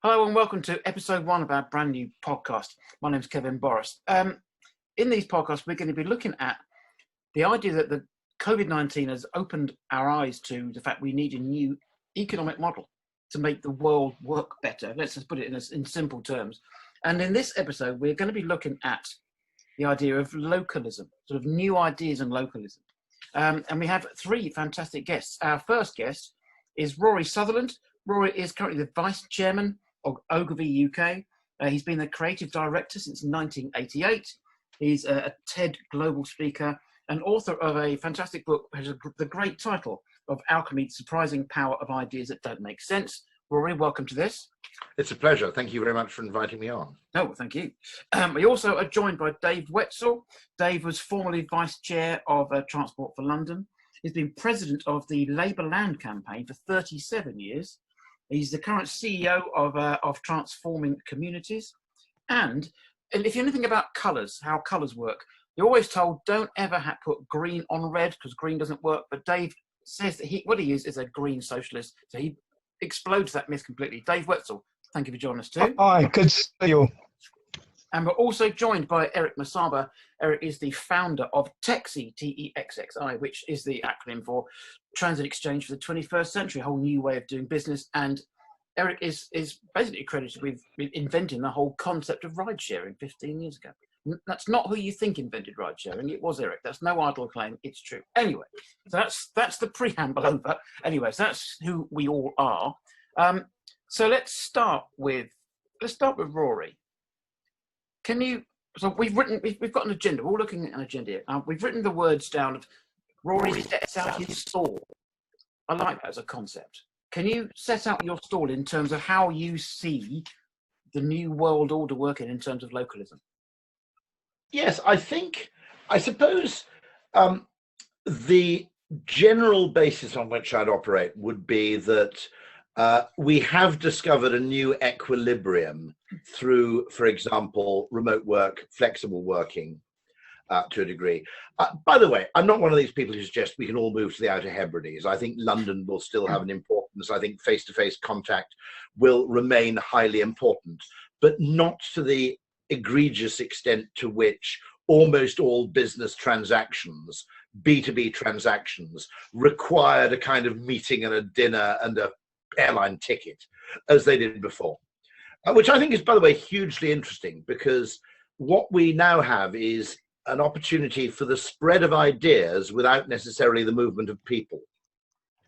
Hello and welcome to episode 1 of our brand new podcast. My name's Kevin Boris. In these podcasts, we're going to be looking at the idea that the COVID-19 has opened our eyes to the fact we need a new economic model to make the world work better. Let's just put it in simple terms. And in this episode, we're going to be looking at the idea of localism, sort of new ideas in localism. And we have 3 fantastic guests. Our first guest is Rory Sutherland. Rory is currently the Vice Chairman of Ogilvy UK. He's been the creative director since 1988. He's a TED global speaker and author of a fantastic book which has the great title of Alchemy, Surprising Power of Ideas That Don't Make Sense. Rory, welcome to this. It's a pleasure. Thank you very much for inviting me on. No, thank you. We also are joined by Dave Wetzel. Dave was formerly Vice Chair of Transport for London. He's been president of the Labour Land Campaign for 37 years. He's the current CEO of Transforming Communities. And if you know anything about colours, how colours work, you're always told don't ever put green on red because green doesn't work. But Dave says that what he is a green socialist. So he explodes that myth completely. Dave Wetzel, thank you for joining us too. Hi, good to see you all. And we're also joined by Eric Masaba. Eric is the founder of TEXI, T-E-X-X-I, which is the acronym for Transit Exchange for the 21st Century, a whole new way of doing business. And Eric is basically credited with inventing the whole concept of ride sharing 15 years ago. That's not who you think invented ride sharing. It was Eric. That's no idle claim. It's true. Anyway, so that's the preamble over. Anyways, that's who we all are. So let's start with Rory. So we've got an agenda. We're all looking at an agenda here. We've written the words down of Rory sets out his stall. I like that as a concept. Can you set out your stall in terms of how you see the new world order working in terms of localism? Yes, I suppose the general basis on which I'd operate would be that we have discovered a new equilibrium through, for example, remote work, flexible working to a degree. By the way, I'm not one of these people who suggest we can all move to the Outer Hebrides. I think London will still have an importance. I think face-to-face contact will remain highly important, but not to the egregious extent to which almost all business transactions, B2B transactions, required a kind of meeting and a dinner and a airline ticket as they did before, which I think is, by the way, hugely interesting, because what we now have is an opportunity for the spread of ideas without necessarily the movement of people.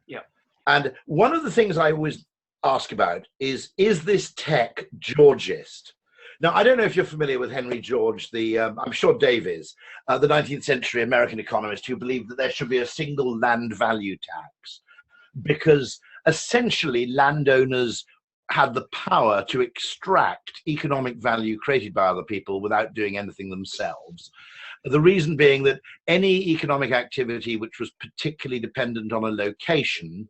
Yeah. And one of the things I always ask about is this tech Georgist? Now, I don't know if you're familiar with Henry George, I'm sure Dave is, the 19th century American economist who believed that there should be a single land value tax, because essentially landowners had the power to extract economic value created by other people without doing anything themselves. The reason being that any economic activity which was particularly dependent on a location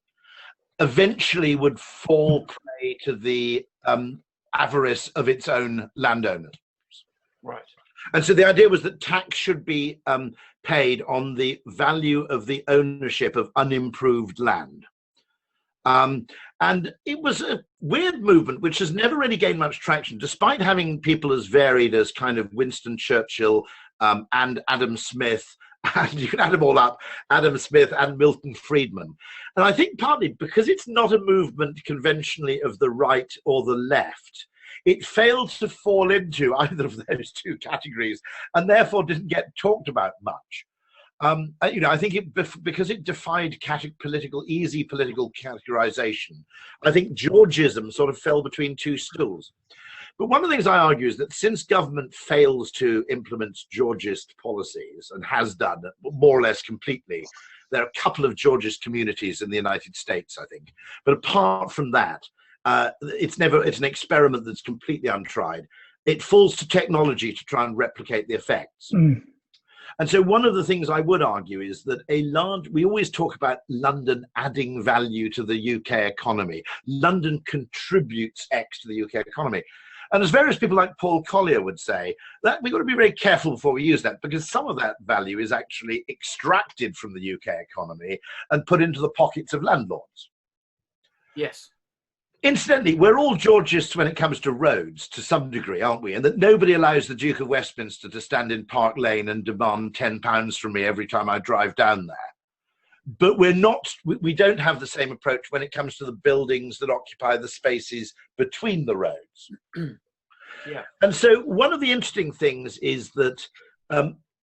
eventually would fall prey to the avarice of its own landowners. Right. And so the idea was that tax should be paid on the value of the ownership of unimproved land. And it was a weird movement which has never really gained much traction, despite having people as varied as kind of Winston Churchill and Adam Smith, and you can add them all up, Adam Smith and Milton Friedman. And I think partly because it's not a movement conventionally of the right or the left, it failed to fall into either of those 2 categories and therefore didn't get talked about much. I think because it defied easy political categorization, I think Georgism sort of fell between 2 stools. But one of the things I argue is that since government fails to implement Georgist policies, and has done more or less completely, there are a couple of Georgist communities in the United States, I think. But apart from that, it's an experiment that's completely untried. It falls to technology to try and replicate the effects. And so one of the things I would argue is that we always talk about London adding value to the UK economy. London contributes X to the UK economy. And as various people like Paul Collier would say, that we've got to be very careful before we use that, because some of that value is actually extracted from the UK economy and put into the pockets of landlords. Yes. Incidentally, we're all Georgists when it comes to roads to some degree, aren't we? And that nobody allows the Duke of Westminster to stand in Park Lane and demand £10 from me every time I drive down there. But we don't have the same approach when it comes to the buildings that occupy the spaces between the roads. Yeah. And so one of the interesting things is that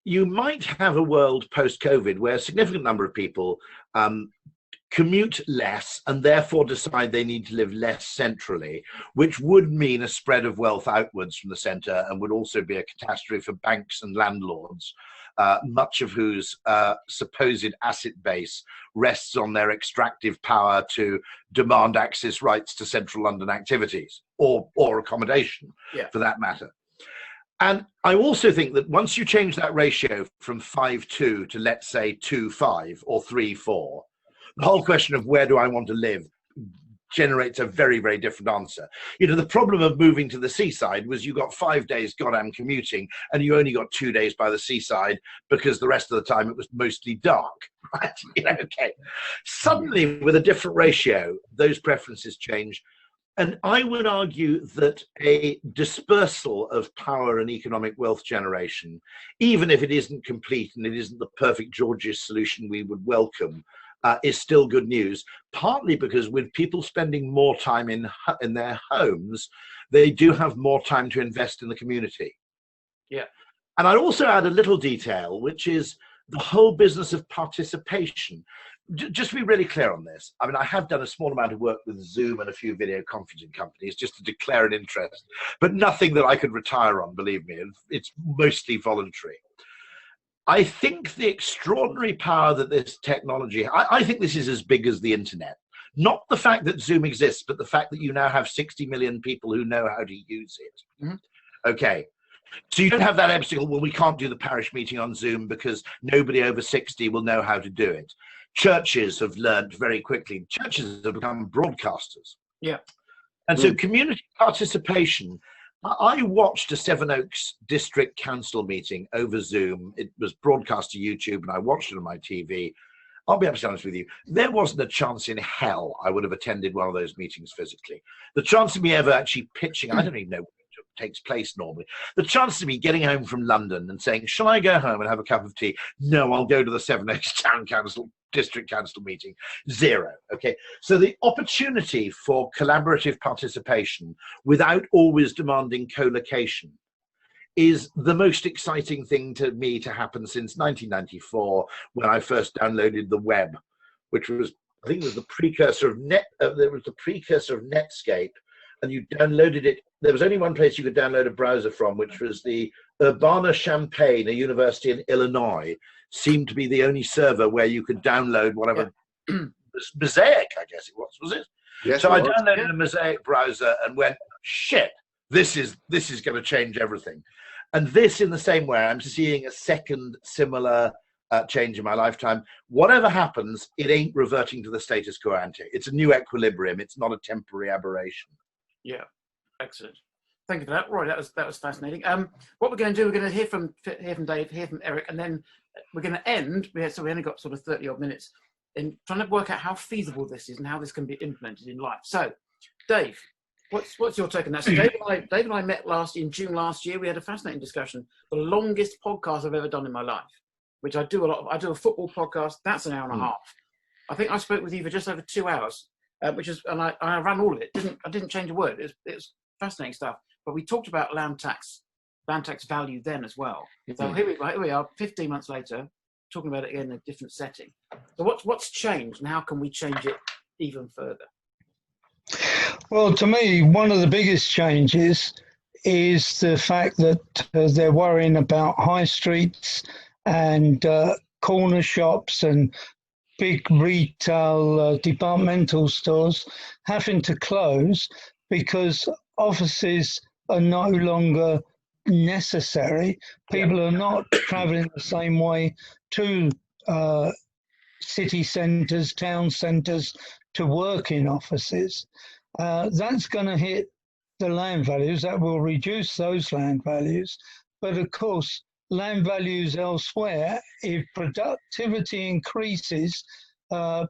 you might have a world post-COVID where a significant number of people commute less and therefore decide they need to live less centrally, which would mean a spread of wealth outwards from the centre and would also be a catastrophe for banks and landlords, much of whose supposed asset base rests on their extractive power to demand access rights to central London activities or accommodation, for that matter. And I also think that once you change that ratio from 5:2 to, let's say, 2:5 or 3:4, the whole question of where do I want to live generates a very, very different answer. You know, the problem of moving to the seaside was you got 5 days goddamn commuting and you only got 2 days by the seaside because the rest of the time it was mostly dark, right? You know, okay. Suddenly, with a different ratio, those preferences change. And I would argue that a dispersal of power and economic wealth generation, even if it isn't complete and it isn't the perfect Georgist solution we would welcome, is still good news, partly because with people spending more time in their homes, they do have more time to invest in the community. Yeah. And I'd also add a little detail, which is the whole business of participation. Just to be really clear on this, I mean, I have done a small amount of work with Zoom and a few video conferencing companies just to declare an interest, but nothing that I could retire on, believe me. It's mostly voluntary. I think the extraordinary power that this technology, I think this is as big as the internet. Not the fact that Zoom exists, but the fact that you now have 60 million people who know how to use it. Mm-hmm. Okay. So you don't have that obstacle, well, we can't do the parish meeting on Zoom because nobody over 60 will know how to do it. Churches have learned very quickly. Churches have become broadcasters. Yeah. And so community participation, I watched a Sevenoaks District Council meeting over Zoom. It was broadcast to YouTube and I watched it on my TV. I'll be absolutely honest with you. There wasn't a chance in hell I would have attended one of those meetings physically. The chance of me ever actually pitching, I don't even know what takes place normally. The chance of me getting home from London and saying, shall I go home and have a cup of tea? No, I'll go to the Sevenoaks Town Council, District Council meeting. Zero. Okay. So the opportunity for collaborative participation without always demanding co-location is the most exciting thing to me to happen since 1994, when I first downloaded the web, which was, I think it was the precursor of Netscape, and you downloaded it. There was only one place you could download a browser from, which was the Urbana-Champaign, a university in Illinois, seemed to be the only server where you could download whatever. Mosaic, I guess it was it? Yes, so I downloaded a Mosaic browser and went, shit, this is going to change everything. And this, in the same way, I'm seeing a second similar change in my lifetime. Whatever happens, it ain't reverting to the status quo ante. It's a new equilibrium. It's not a temporary aberration. Yeah, excellent. Thank you for that. Right, that was fascinating. What we're going to do, we're going to hear from Dave, hear from Eric, and then we're going to end. So we only got sort of 30 odd minutes in trying to work out how feasible this is and how this can be implemented in life. So, Dave, what's your take on that? So Dave and I met in June last year. We had a fascinating discussion. The longest podcast I've ever done in my life, which I do a lot of. I do a football podcast. That's an hour and a half. I think I spoke with you for just over 2 hours, and I ran all of it. I didn't change a word. It was fascinating stuff. But we talked about land tax value then as well. So here we are, 15 months later, talking about it again in a different setting. So what's changed, and how can we change it even further? Well, to me, one of the biggest changes is the fact that they're worrying about high streets and corner shops and big retail departmental stores having to close because offices are no longer necessary. People are not traveling the same way to city centres, town centres to work in offices. That's going to hit the land values. That will reduce those land values. But of course, land values elsewhere, if productivity increases,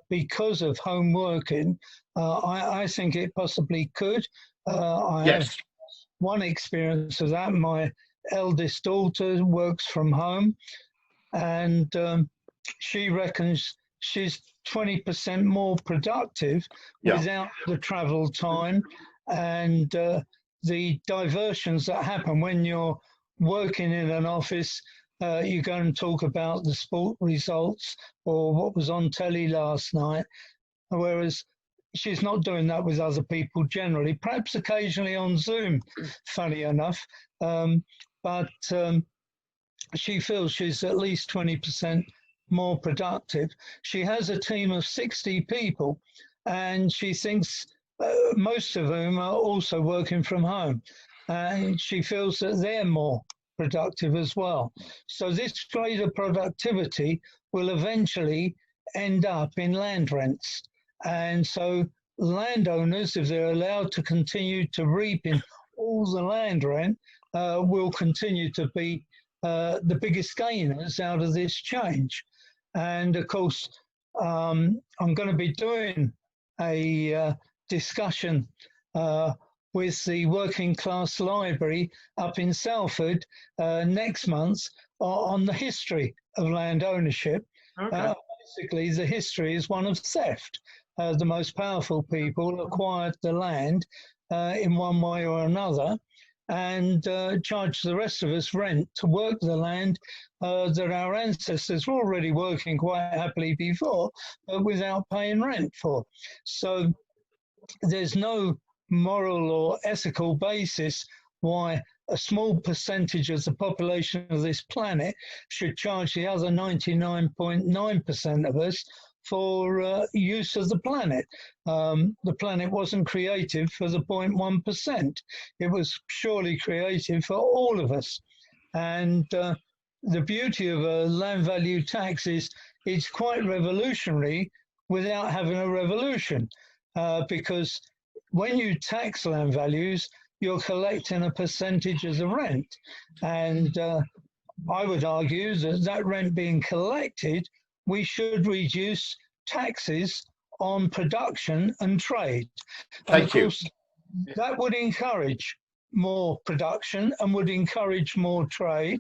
because of home working, I think it possibly could. I have one experience of that. My eldest daughter works from home, and she reckons she's 20% more productive without the travel time and the diversions that happen when you're working in an office. You go and talk about the sport results or what was on telly last night, whereas she's not doing that with other people generally, perhaps occasionally on Zoom, funny enough. But she feels she's at least 20% more productive. She has a team of 60 people, and she thinks most of whom are also working from home. And she feels that they're more productive as well. So this greater productivity will eventually end up in land rents. And so landowners, if they're allowed to continue to reap in all the land rent, will continue to be the biggest gainers out of this change. And of course, I'm going to be doing a discussion with the Working Class Library up in Salford next month on the history of land ownership. Basically, the history is one of theft. The most powerful people acquired the land in one way or another and charged the rest of us rent to work the land that our ancestors were already working quite happily before, but without paying rent for. So there's no moral or ethical basis why a small percentage of the population of this planet should charge the other 99.9% of us for use of the planet. The planet wasn't created for the 0.1%. It was surely created for all of us. And the beauty of a land value tax is it's quite revolutionary without having a revolution, because when you tax land values, you're collecting a percentage of the rent. And I would argue that that rent being collected, we should reduce taxes on production and trade. And of course, that would encourage more production and would encourage more trade.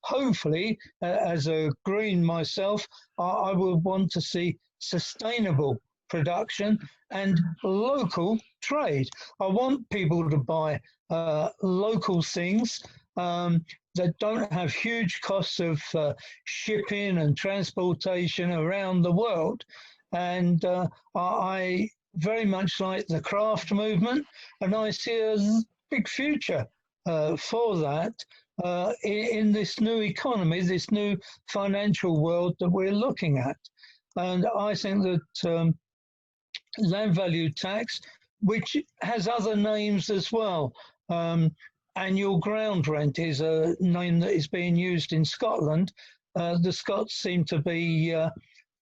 Hopefully, as a green myself, I would want to see sustainable production and local trade. I want people to buy local things that don't have huge costs of shipping and transportation around the world. And I very much like the craft movement, and I see a big future for that in this new economy, this new financial world that we're looking at. And I think that land value tax, which has other names as well, annual ground rent is a name that is being used in Scotland. The Scots seem to be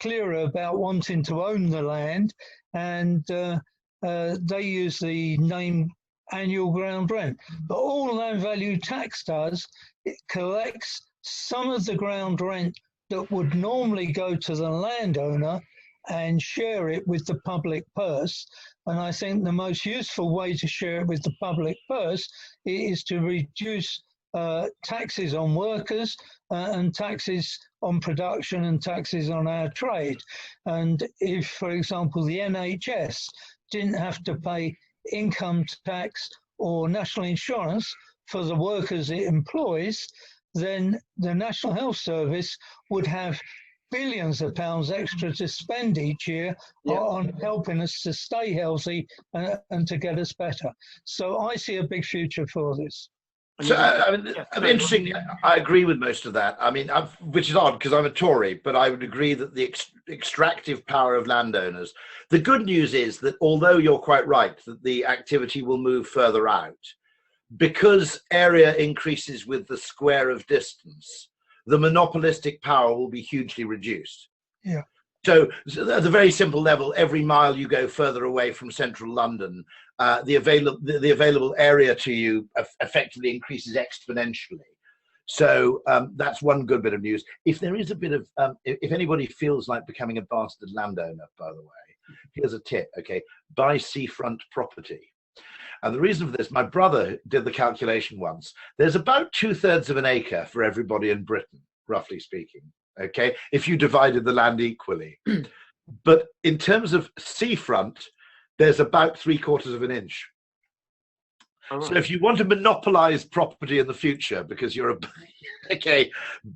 clearer about wanting to own the land, and they use the name annual ground rent. But all land value tax does, it collects some of the ground rent that would normally go to the landowner and share it with the public purse. And I think the most useful way to share it with the public purse is to reduce taxes on workers and taxes on production and taxes on our trade. And if, for example, the NHS didn't have to pay income tax or national insurance for the workers it employs, then the National Health Service would have billions of pounds extra to spend each year on helping us to stay healthy and to get us better. So I see a big future for this. So, I mean, interesting. I agree with most of that. I mean, which is odd because I'm a Tory, but I would agree that the extractive power of landowners. The good news is that although you're quite right that the activity will move further out, because area increases with the square of distance, the monopolistic power will be hugely reduced. Yeah. So at a very simple level, every mile you go further away from central London, the available area to you effectively increases exponentially. So that's one good bit of news. If there is a bit of, if anybody feels like becoming a bastard landowner, by the way, here's a tip, okay? Buy seafront property. And the reason for this, my brother did the calculation once. There's about 2/3 of an acre for everybody in Britain, roughly speaking, okay? If you divided the land equally. But in terms of seafront, there's about 3/4 of an inch. All right. So if you want to monopolize property in the future because you're a, okay,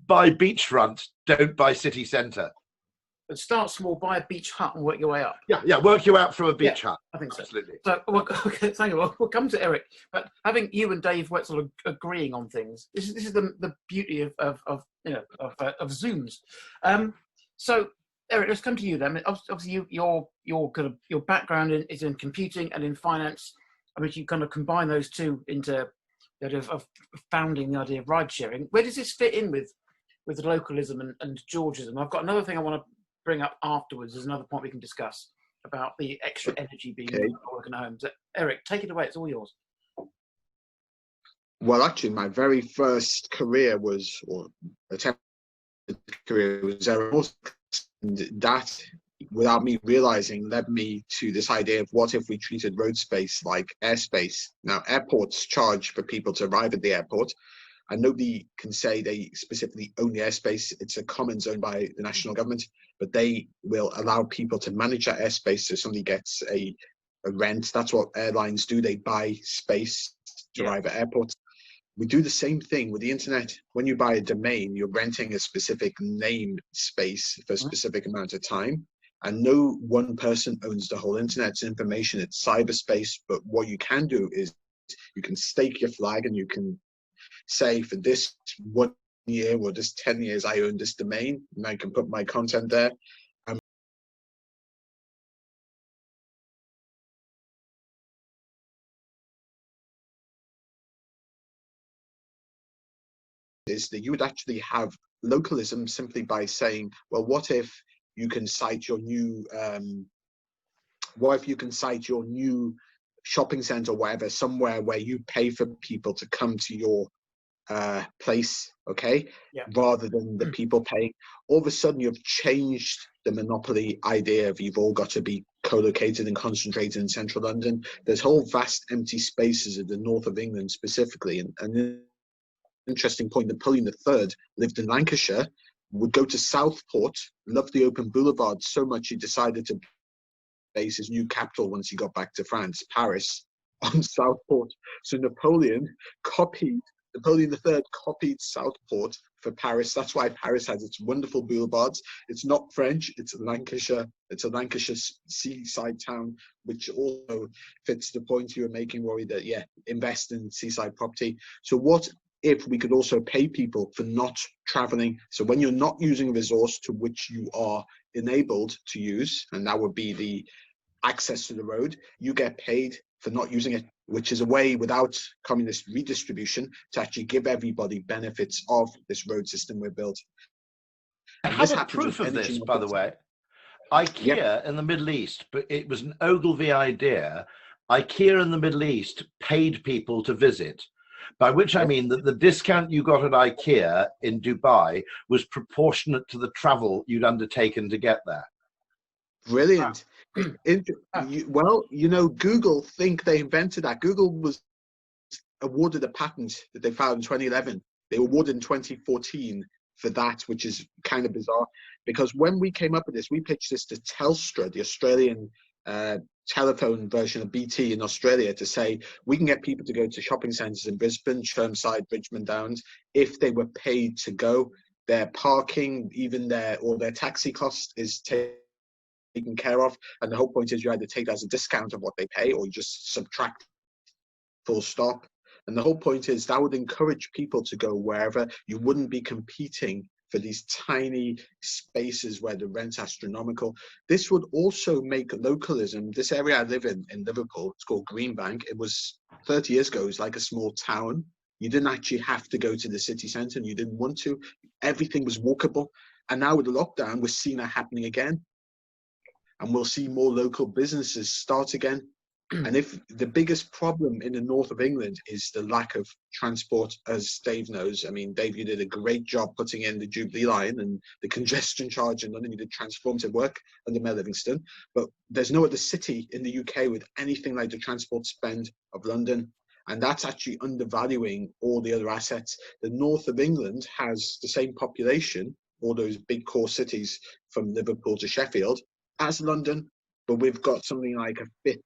buy beachfront, don't buy city centre. But start small, buy a beach hut and work your way up. Yeah, work you out from a beach hut. I think so. Absolutely. So, okay, thank you. We'll come to Eric, but having you and Dave Wetzel agreeing on things, this is the beauty of Zooms. So, Eric, let's come to you then. Obviously, your background is in computing and in finance. I mean, you kind of combine those two into of founding the idea of ride sharing. Where does this fit in with localism and Georgism? I've got another thing I want to bring up afterwards. There's another point we can discuss about the extra energy being working at home. So, Eric, take it away. It's all yours. Well, actually, my very first career was, or attempted career was aeronautics. And that, without me realizing, led me to this idea of what if we treated road space like airspace. Now, airports charge for people to arrive at the airport, and nobody can say they specifically own the airspace. It's a commons owned by the national government, but they will allow people to manage that airspace so somebody gets a rent. That's what airlines do. They buy space to arrive at airports. We do the same thing with the internet. When you buy a domain, you're renting a specific name space for a specific amount of time. And no one person owns the whole internet. It's information, it's cyberspace. But what you can do is you can stake your flag and you can say for this 1 year or this 10 years, I own this domain and I can put my content there. Is that you would actually have localism simply by saying, well, what if you can cite your new shopping center or whatever, somewhere where you pay for people to come to your place, okay? Rather than the people paying. All of a sudden you've changed the monopoly idea of you've all got to be co-located and concentrated in central London. There's whole vast empty spaces in the north of England specifically, and interesting point, Napoleon III lived in Lancashire, would go to Southport, loved the open boulevard so much he decided to base his new capital once he got back to France, Paris, on Southport. So Napoleon III copied Southport for Paris. That's why Paris has its wonderful boulevards. It's not French, it's Lancashire. It's a Lancashire seaside town, which also fits the point you were making, Rory, that invest in seaside property. So what if we could also pay people for not traveling? So when you're not using a resource to which you are enabled to use, and that would be the access to the road, you get paid for not using it, which is a way without communist redistribution to actually give everybody benefits of this road system we've built. I have a proof of this, by the way. IKEA in the Middle East, but it was an Ogilvy idea. IKEA in the Middle East paid people to visit. By which I mean that the discount you got at IKEA in Dubai was proportionate to the travel you'd undertaken to get there. Brilliant. Well, Google think they invented that. Google was awarded a patent that they filed in 2011. They were awarded in 2014 for that, which is kind of bizarre. Because when we came up with this, we pitched this to Telstra, the Australian telephone version of BT in Australia, to say we can get people to go to shopping centres in Brisbane, Chermside, Bridgeman Downs if they were paid to go. Their parking, even their taxi cost is taken care of, and the whole point is you either take that as a discount of what they pay or you just subtract, full stop. And the whole point is that would encourage people to go wherever. You wouldn't be competing for these tiny spaces where the rent's astronomical. This would also make localism, this area I live in Liverpool, it's called Greenbank. It was 30 years ago, it was like a small town. You didn't actually have to go to the city centre and you didn't want to. Everything was walkable. And now with the lockdown, we're seeing that happening again. And we'll see more local businesses start again. And if the biggest problem in the north of England is the lack of transport, as Dave knows, I mean, Dave, you did a great job putting in the Jubilee line and the congestion charge in London. You did transformative work under Mayor Livingston, but there's no other city in the UK with anything like the transport spend of London. And that's actually undervaluing all the other assets. The north of England has the same population, all those big core cities from Liverpool to Sheffield, as London, but we've got something like a fifth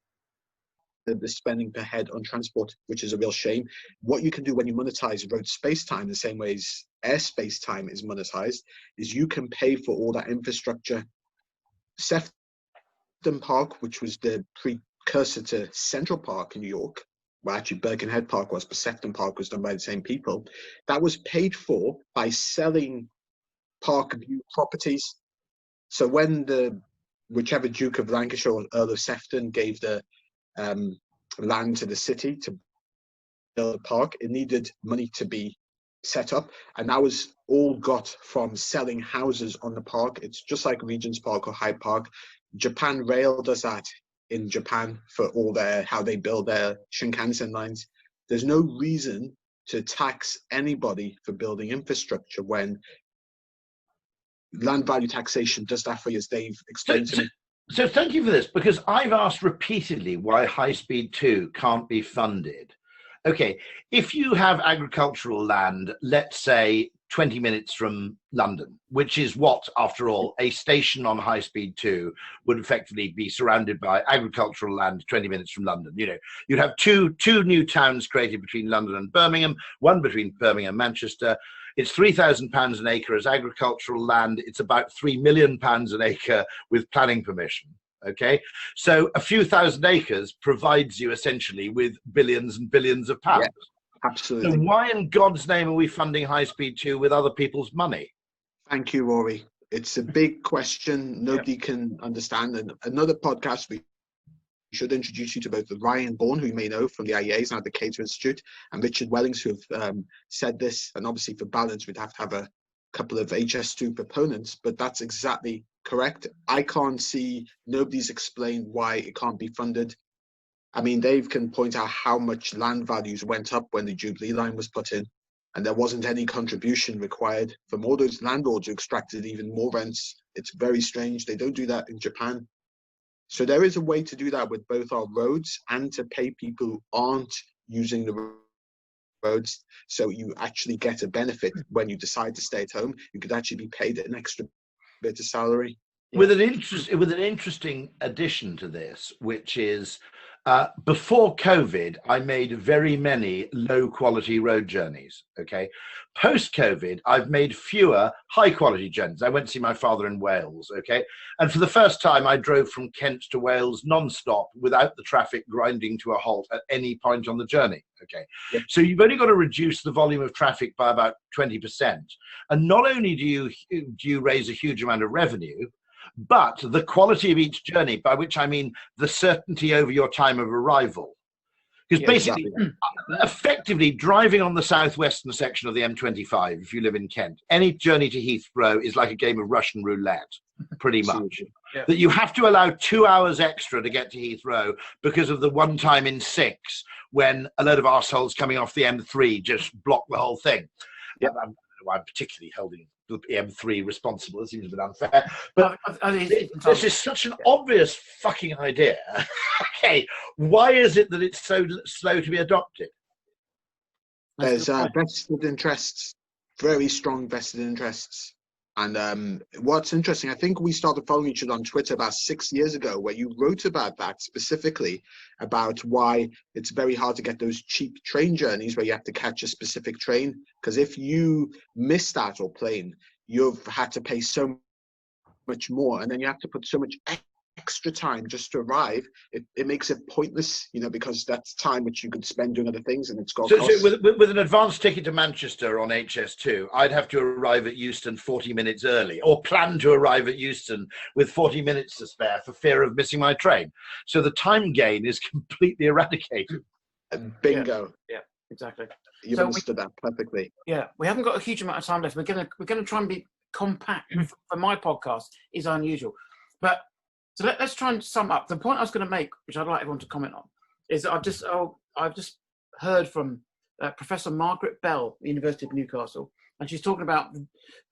the spending per head on transport, which is a real shame. What you can do when you monetize road space time, the same way as airspace time is monetized, is you can pay for all that infrastructure. Sefton Park, which was the precursor to Central Park in New York, well, actually Birkenhead Park was, but Sefton Park was done by the same people. That was paid for by selling Park View properties. So when whichever Duke of Lancashire or Earl of Sefton gave the land to the city to build a park, it needed money to be set up, and that was all got from selling houses on the park. It's just like Regent's Park or Hyde Park. Japan Rail does that in Japan for all how they build their Shinkansen lines. There's no reason to tax anybody for building infrastructure when land value taxation does that for you, as Dave explained to me. So thank you for this, because I've asked repeatedly why High Speed 2 can't be funded. Okay, if you have agricultural land, let's say 20 minutes from London, which is what, after all, a station on High Speed 2 would effectively be surrounded by agricultural land 20 minutes from London. You know, you'd have two new towns created between London and Birmingham, one between Birmingham and Manchester. It's £3,000 an acre as agricultural land. It's about £3 million an acre with planning permission. Okay, so a few thousand acres provides you essentially with billions and billions of pounds. Yeah, absolutely. So why in God's name are we funding High Speed 2 with other people's money? Thank you, Rory. It's a big question nobody can understand. And another podcast we should introduce you to both Ryan Bourne, who you may know from the IEAs and the Cato Institute, and Richard Wellings, who have said this. And obviously for balance, we'd have to have a couple of HS2 proponents, but that's exactly correct. I can't see, nobody's explained why it can't be funded. I mean, Dave can point out how much land values went up when the Jubilee line was put in, and there wasn't any contribution required from all those landlords who extracted even more rents. It's very strange. They don't do that in Japan. So there is a way to do that with both our roads and to pay people who aren't using the roads. So you actually get a benefit when you decide to stay at home. You could actually be paid an extra bit of salary. With an interesting addition to this, which is before COVID, I made very many low quality road journeys. Okay. Post COVID, I've made fewer high quality journeys. I went to see my father in Wales. Okay. And for the first time, I drove from Kent to Wales non-stop without the traffic grinding to a halt at any point on the journey. Okay. Yep. So you've only got to reduce the volume of traffic by about 20%. And not only do you raise a huge amount of revenue, but the quality of each journey, by which I mean the certainty over your time of arrival. Because basically, effectively driving on the southwestern section of the M25, if you live in Kent, any journey to Heathrow is like a game of Russian roulette, pretty much. Yeah. That you have to allow 2 hours extra to get to Heathrow because of the one time in 6 when a load of arseholes coming off the M3 just block the whole thing. Yeah. I'm particularly holding the M3 responsible. It seems a bit unfair, but this is such an obvious fucking idea. Okay, why is it that it's so slow to be adopted? There's vested interests, very strong vested interests. And what's interesting, I think we started following each other on Twitter about 6 years ago, where you wrote about that specifically, about why it's very hard to get those cheap train journeys where you have to catch a specific train. Because if you miss that or plane, you've had to pay so much more, and then you have to put so much extra time just to arrive. It makes it pointless, you know, because that's time which you could spend doing other things, and it's got costs. So with an advance ticket to Manchester on HS2, I'd have to arrive at Euston 40 minutes early, or plan to arrive at Euston with 40 minutes to spare for fear of missing my train. So the time gain is completely eradicated. Bingo. Yeah, exactly. You've understood that perfectly. Yeah, we haven't got a huge amount of time left. We're gonna try and be compact. For my podcast is unusual, but so let's try and sum up. The point I was going to make, which I'd like everyone to comment on, is I've just heard from Professor Margaret Bell, University of Newcastle, and she's talking about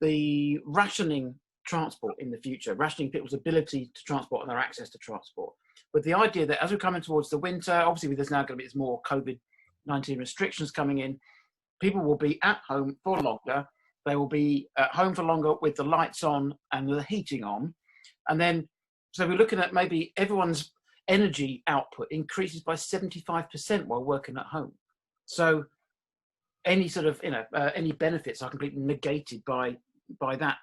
the rationing transport in the future, rationing people's ability to transport and their access to transport, with the idea that as we're coming towards the winter, obviously there's now going to be more COVID-19 restrictions coming in, people will be at home for longer, they will be at home for longer with the lights on and the heating on, and then, so we're looking at maybe everyone's energy output increases by 75% while working at home. So any sort of, any benefits are completely negated by that.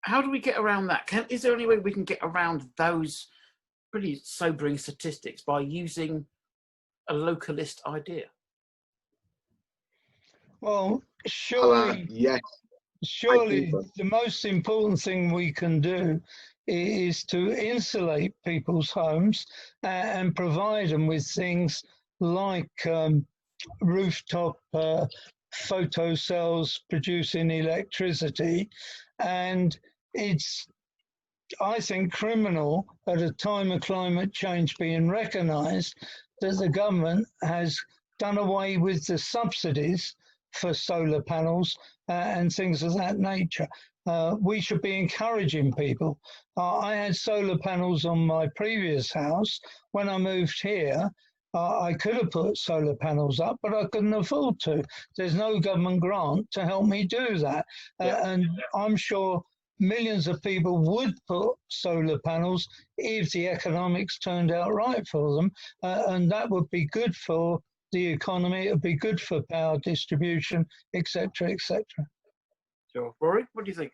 How do we get around that? Is there any way we can get around those pretty sobering statistics by using a localist idea? Well, surely, yes. surely the most important thing we can do is to insulate people's homes and provide them with things like rooftop photo cells producing electricity. And it's, I think, criminal at a time of climate change being recognised that the government has done away with the subsidies for solar panels and things of that nature. We should be encouraging people. I had solar panels on my previous house. When I moved here, I could have put solar panels up, but I couldn't afford to. There's no government grant to help me do that. And I'm sure millions of people would put solar panels if the economics turned out right for them. And that would be good for the economy, it would be good for power distribution, etc., etc. Sure. Rory, what do you think?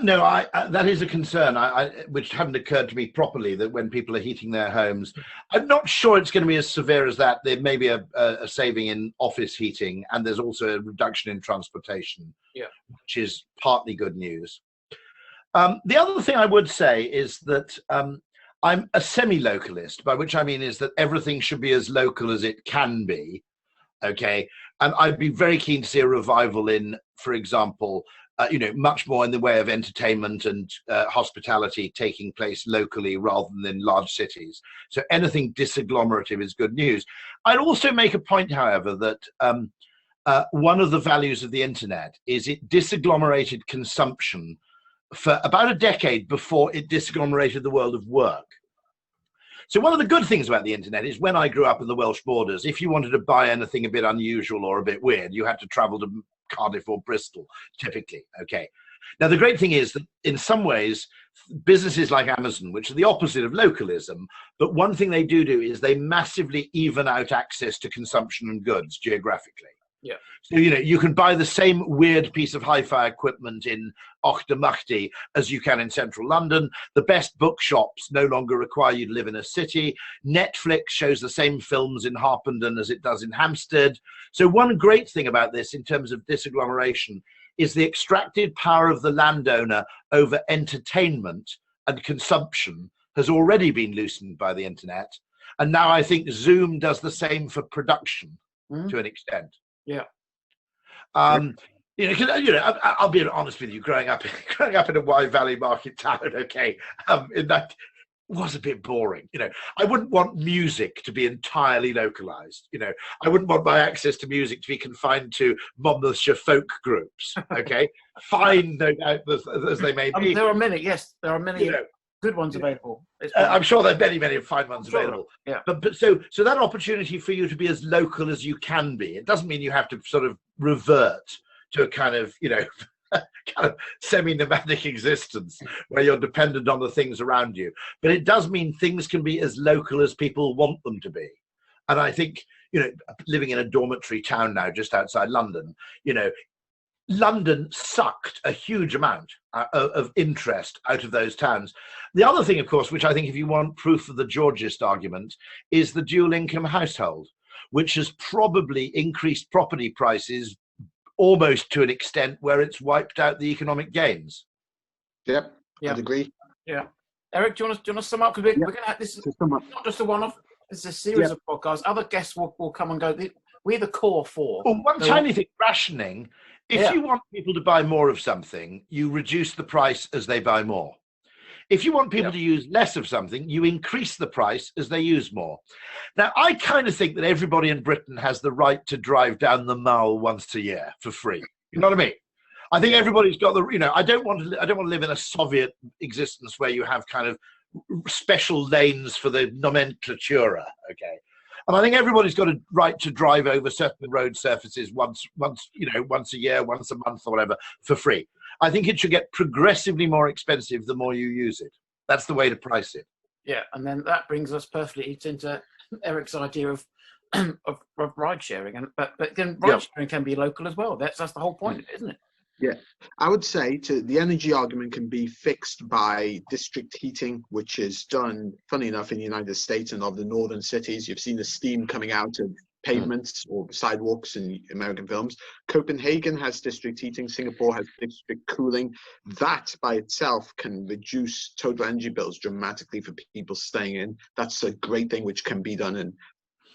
No, that is a concern, which hadn't occurred to me properly, that when people are heating their homes, I'm not sure it's going to be as severe as that. There may be a saving in office heating, and there's also a reduction in transportation, which is partly good news. The other thing I would say is that I'm a semi-localist, by which I mean is that everything should be as local as it can be, okay? And I'd be very keen to see a revival in, for example, much more in the way of entertainment and hospitality taking place locally rather than in large cities. So anything disagglomerative is good news. I'd also make a point, however, that one of the values of the internet is it disagglomerated consumption for about a decade before it disagglomerated the world of work. So one of the good things about the internet is when I grew up in the Welsh borders, if you wanted to buy anything a bit unusual or a bit weird, you had to travel to Cardiff or Bristol, typically, okay? Now, the great thing is that in some ways, businesses like Amazon, which are the opposite of localism, but one thing they do is they massively even out access to consumption and goods geographically. Yeah. So, you can buy the same weird piece of hi-fi equipment in Auchtermuchty as you can in central London. The best bookshops no longer require you to live in a city. Netflix shows the same films in Harpenden as it does in Hampstead. So one great thing about this in terms of disagglomeration is the extracted power of the landowner over entertainment and consumption has already been loosened by the internet. And now I think Zoom does the same for production to an extent. Yeah. I'll be honest with you. Growing up in a Wye Valley market town, okay, in that was a bit boring. I wouldn't want music to be entirely localized. I wouldn't want my access to music to be confined to Monmouthshire folk groups. Okay, fine, no doubt as they may be. There are many. Yes, there are many. Good ones available. I'm sure there are many fine ones available. Yeah. But so that opportunity for you to be as local as you can be, it doesn't mean you have to sort of revert to a kind of, kind of semi-nomadic existence where you're dependent on the things around you. But it does mean things can be as local as people want them to be. And I think, living in a dormitory town now just outside London, London sucked a huge amount of interest out of those towns. The other thing, of course, which I think if you want proof of the Georgist argument, is the dual income household, which has probably increased property prices almost to an extent where it's wiped out the economic gains. Yep, I'd agree. Yeah. Eric, do you want to sum up? Because we're going to have this is not just a one-off, it's a series of podcasts. Other guests will come and go. We're the core four. Well, one tiny thing, rationing. If you want people to buy more of something, you reduce the price as they buy more. If you want people to use less of something, you increase the price as they use more. Now, I kind of think that everybody in Britain has the right to drive down the Mall once a year for free. You know what I mean? I think everybody's got the, I don't want to live in a Soviet existence where you have kind of special lanes for the nomenclatura, okay? And I think everybody's got a right to drive over certain road surfaces once a year, once a month or whatever for free. I think it should get progressively more expensive the more you use it. That's the way to price it. Yeah, and then that brings us perfectly into Eric's idea of ride sharing, but then ride sharing can be local as well. That's the whole point, isn't it? Yeah, I would say the energy argument can be fixed by district heating, which is done, funny enough, in the United States and of the northern cities. You've seen the steam coming out of pavements or sidewalks in American films. Copenhagen has district heating. Singapore has district cooling. That by itself can reduce total energy bills dramatically for people staying in. That's a great thing which can be done, and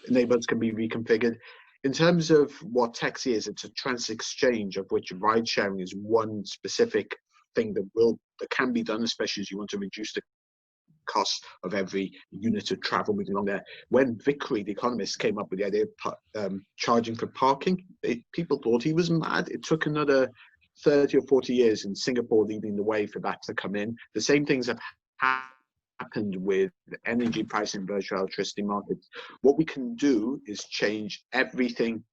neighborhoods can be reconfigured. In terms of what taxi is, it's a trans exchange, of which ride sharing is one specific thing that can be done, especially as you want to reduce the cost of every unit of travel moving along there. When Vickery, the economist, came up with the idea of charging for parking, people thought he was mad. It took another 30 or 40 years in Singapore leading the way for that to come in. The same things have happened with energy price in virtual electricity markets. What we can do is change everything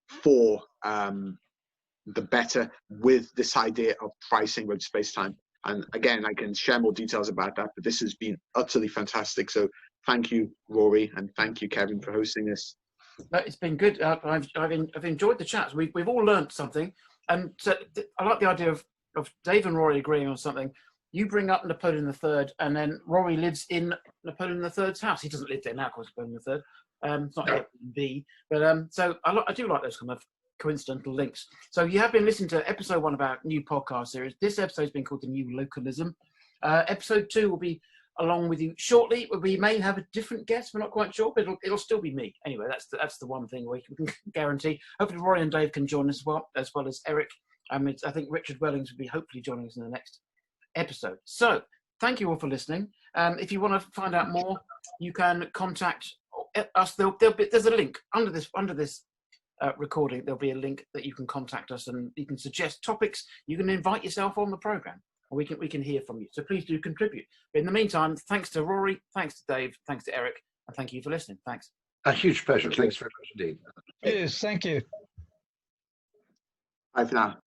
for the better with this idea of pricing with space-time. And again, I can share more details about that, but this has been utterly fantastic. So thank you, Rory, and thank you, Kevin, for hosting this. It's been good. I've enjoyed the chats. We've all learned something, and so I like the idea of Dave and Rory agreeing on something. You bring up Napoleon III, and then Rory lives in Napoleon III's house. He doesn't live there now, of course, Napoleon III. It's not B, but so I do like those kind of coincidental links. So you have been listening to episode 1 of our new podcast series. This episode has been called The New Localism. Episode 2 will be along with you shortly. We may have a different guest. We're not quite sure, but it'll still be me. Anyway, that's the one thing we can guarantee. Hopefully Rory and Dave can join us as well as Eric. I think Richard Wellings will be hopefully joining us in the next episode. So thank you all for listening. If you want to find out more, you can contact us. There's a link under this recording. There'll be a link that you can contact us, and you can suggest topics. You can invite yourself on the program, and we can hear from you. So please do contribute. But in the meantime, thanks to Rory, thanks to Dave, thanks to Eric, and thank you for listening. Thanks. A huge pleasure. Thanks very much indeed. Yes, thank you. Bye for now.